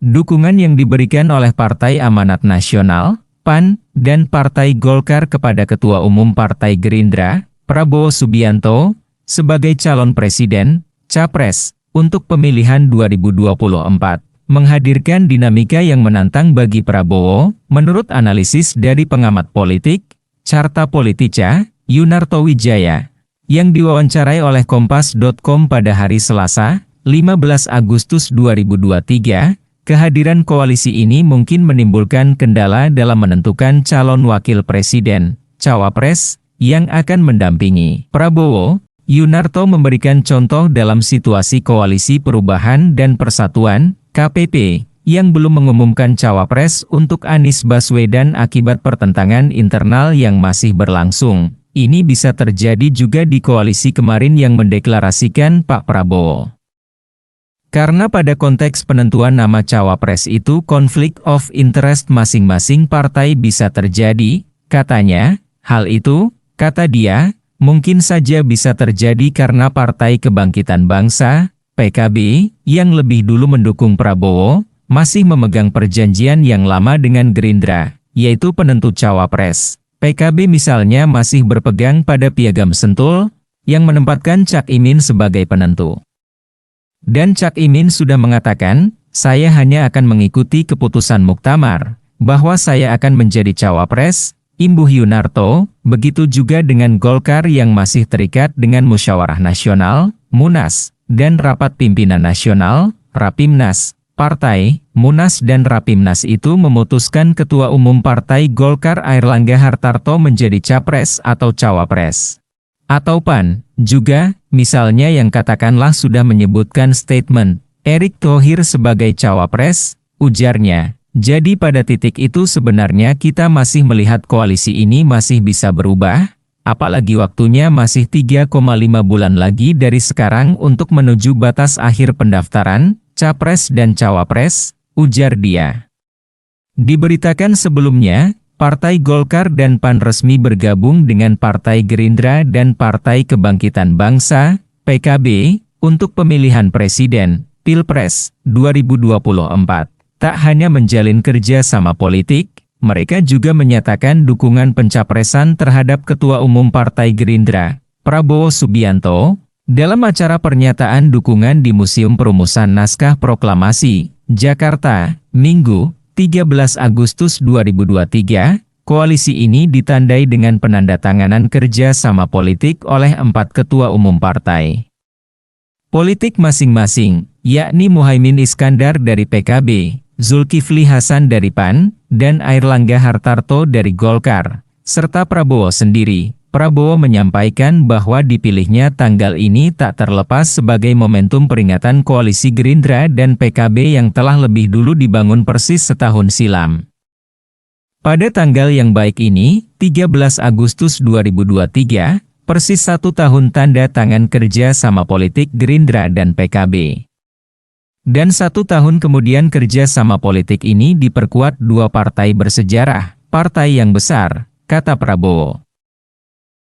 Dukungan yang diberikan oleh Partai Amanat Nasional, PAN, dan Partai Golkar kepada Ketua Umum Partai Gerindra, Prabowo Subianto, sebagai calon presiden, capres, untuk pemilihan 2024, menghadirkan dinamika yang menantang bagi Prabowo, menurut analisis dari pengamat politik, Carta Politica, Yunarto Wijaya, yang diwawancarai oleh Kompas.com pada hari Selasa, 15 Agustus 2023, kehadiran koalisi ini mungkin menimbulkan kendala dalam menentukan calon wakil presiden, cawapres, yang akan mendampingi Prabowo. Yunarto memberikan contoh dalam situasi Koalisi Perubahan dan Persatuan, KPP, yang belum mengumumkan cawapres untuk Anies Baswedan akibat pertentangan internal yang masih berlangsung. Ini bisa terjadi juga di koalisi kemarin yang mendeklarasikan Pak Prabowo. Karena pada konteks penentuan nama cawapres itu konflik of interest masing-masing partai bisa terjadi, katanya. Hal itu, kata dia, mungkin saja bisa terjadi karena Partai Kebangkitan Bangsa, PKB, yang lebih dulu mendukung Prabowo, masih memegang perjanjian yang lama dengan Gerindra, yaitu penentu cawapres. PKB misalnya masih berpegang pada Piagam Sentul, yang menempatkan Cak Imin sebagai penentu. Dan Cak Imin sudah mengatakan, saya hanya akan mengikuti keputusan Muktamar, bahwa saya akan menjadi cawapres, imbuh Yunarto. Begitu juga dengan Golkar yang masih terikat dengan Musyawarah Nasional, Munas, dan Rapat Pimpinan Nasional, Rapimnas. Partai, Munas dan Rapimnas itu memutuskan Ketua Umum Partai Golkar Airlangga Hartarto menjadi capres atau cawapres. Atau PAN, juga, misalnya yang katakanlah sudah menyebutkan statement Erick Thohir sebagai cawapres, ujarnya. Jadi pada titik itu sebenarnya kita masih melihat koalisi ini masih bisa berubah, apalagi waktunya masih 3,5 bulan lagi dari sekarang untuk menuju batas akhir pendaftaran, capres dan cawapres, ujar dia. Diberitakan sebelumnya, Partai Golkar dan PAN resmi bergabung dengan Partai Gerindra dan Partai Kebangkitan Bangsa, PKB, untuk pemilihan presiden, Pilpres, 2024. Tak hanya menjalin kerja sama politik, mereka juga menyatakan dukungan pencapresan terhadap Ketua Umum Partai Gerindra, Prabowo Subianto, dalam acara pernyataan dukungan di Museum Perumusan Naskah Proklamasi, Jakarta, Minggu, 13 Agustus 2023, koalisi ini ditandai dengan penandatanganan kerja sama politik oleh 4 ketua umum partai politik masing-masing, yakni Muhaimin Iskandar dari PKB, Zulkifli Hasan dari PAN, dan Airlangga Hartarto dari Golkar, serta Prabowo sendiri. Prabowo menyampaikan bahwa dipilihnya tanggal ini tak terlepas sebagai momentum peringatan koalisi Gerindra dan PKB yang telah lebih dulu dibangun persis setahun silam. Pada tanggal yang baik ini, 13 Agustus 2023, persis 1 tahun tanda tangan kerja sama politik Gerindra dan PKB. Dan 1 tahun kemudian kerja sama politik ini diperkuat 2 partai bersejarah, partai yang besar, kata Prabowo.